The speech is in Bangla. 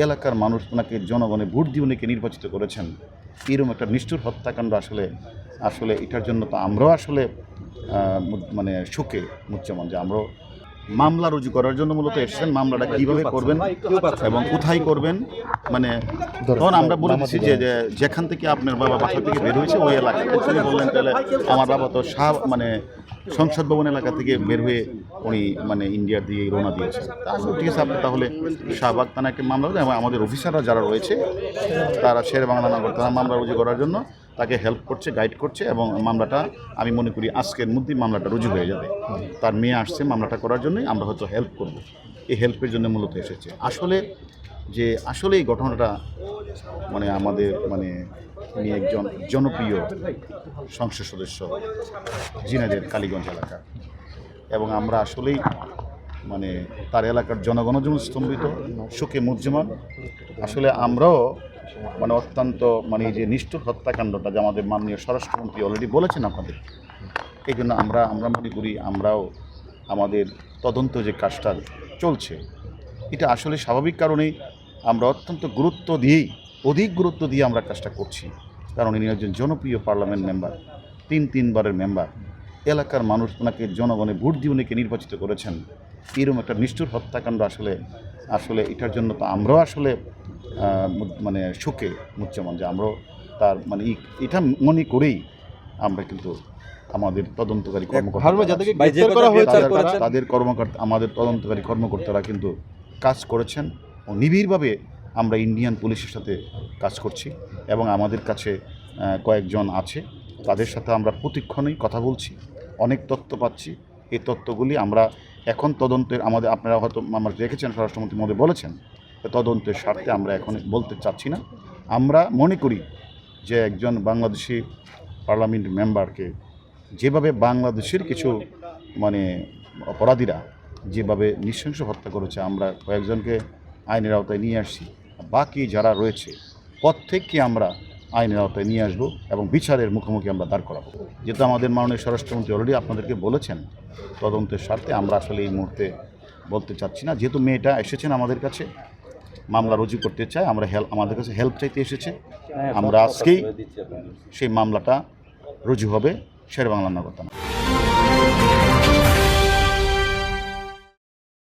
এলাকার মানুষ ওনাকে জনগণে ভোট দিয়ে উনিকে নির্বাচিত করেছেন, এরকম একটা নিষ্ঠুর হত্যাকাণ্ড আসলে এটার জন্য তো আমরাও আসলে মানে শোকে মুচ্যমান যে আমরাও মামলা রুজু করার জন্য মূলত এসেছেন। মামলাটা কীভাবে করবেন এবং কোথায় করবেন, মানে তখন আমরা বলে দিচ্ছি যে যেখান থেকে আপনার বাবা বাসা থেকে বের হয়েছে ওই এলাকায়। তিনি বললেন তাহলে আমার বাবা তো মানে সংসদ ভবন এলাকা থেকে বের হয়ে উনি মানে ইন্ডিয়ার দিকে রওনা দিয়েছেন। তাহলে ঠিক আছে, আপনি তাহলে শাহবাগ থানায় একটা মামলা দেন এবং আমাদের অফিসাররা যারা রয়েছে তারা শেরেবাংলা নগর থানা মামলা রুজু করার জন্য তাকে হেল্প করছে, গাইড করছে এবং মামলাটা আমি মনে করি আজকের মধ্যেই মামলাটা রুজু হয়ে যাবে। তার মেয়ে আসছে মামলাটা করার জন্যই, আমরা হয়তো হেল্প করব। এই হেল্পের জন্য মূলত এসেছে। আসলে এই ঘটনাটা মানে আমাদের মানে উনি একজন জনপ্রিয় সংসদ সদস্য ঝিনাইদের কালীগঞ্জ এলাকা, এবং আমরা আসলেই মানে তার এলাকার জনগণের জন্য স্তম্ভিত, শোকে মুহ্যমান। আসলে আমরাও মানে অত্যন্ত মানে এই যে নিষ্ঠুর হত্যাকাণ্ডটা যে আমাদের মাননীয় স্বরাষ্ট্রমন্ত্রী অলরেডি বলেছেন আপনাদের, এই জন্য আমরা মনে করি আমরাও আমাদের তদন্ত যে কাজটা চলছে এটা আসলে স্বাভাবিক কারণেই আমরা অত্যন্ত অধিক গুরুত্ব দিয়ে আমরা কাজটা করছি। কারণ ইনি একজন জনপ্রিয় পার্লামেন্ট মেম্বার, তিনবারের মেম্বার, এলাকার মানুষ ওনাকে জনগণে ভোট দিয়ে উনিকে নির্বাচিত করেছেন, এরকম একটা নিষ্ঠুর হত্যাকাণ্ড আসলে এটার জন্য তো আমরাও আসলে মানে শোকে মুচ্যমান যে আমরাও তার মানে এটা মনে করেই আমরা কিন্তু আমাদের তদন্তকারী আমাদের তদন্তকারী কর্মকর্তারা কিন্তু কাজ করেছেন ও নিবিড়ভাবে আমরা ইন্ডিয়ান পুলিশের সাথে কাজ করছি এবং আমাদের কাছে কয়েকজন আছে, তাদের সাথে আমরা প্রতিক্ষণেই কথা বলছি, অনেক তথ্য পাচ্ছি। এই তথ্যগুলি আমরা এখন তদন্তের আপনারা হয়তো আমরা দেখেছেন স্বরাষ্ট্রমন্ত্রী মহোদয় বলেছেন, তদন্তের স্বার্থে আমরা এখন বলতে চাচ্ছি না। আমরা মনে করি যে একজন বাংলাদেশি পার্লামেন্ট মেম্বারকে যেভাবে বাংলাদেশের কিছু মানে অপরাধীরা যেভাবে নৃশংস হত্যা করেছে, আমরা কয়েকজনকে আইনের আওতায় নিয়ে আসছি, বাকি যারা রয়েছে প্রত্যেককে আমরা আইনের আওতায় নিয়ে আসবো এবং বিচারের মুখোমুখি আমরা দাঁড় করাবো। যেহেতু আমাদের মাননীয় স্বরাষ্ট্রমন্ত্রী অলরেডি আপনাদেরকে বলেছেন, তদন্তের স্বার্থে আমরা আসলে এই মুহূর্তে বলতে চাচ্ছি না। যেহেতু মেয়েটা এসেছেন আমাদের কাছে মামলা রুজু করতে চায়, আমাদের কাছে হেল্প চাইতে এসেছে, আমরা আজকেই সেই মামলাটা রুজু হবে শেরেবাংলা নগর থানায়।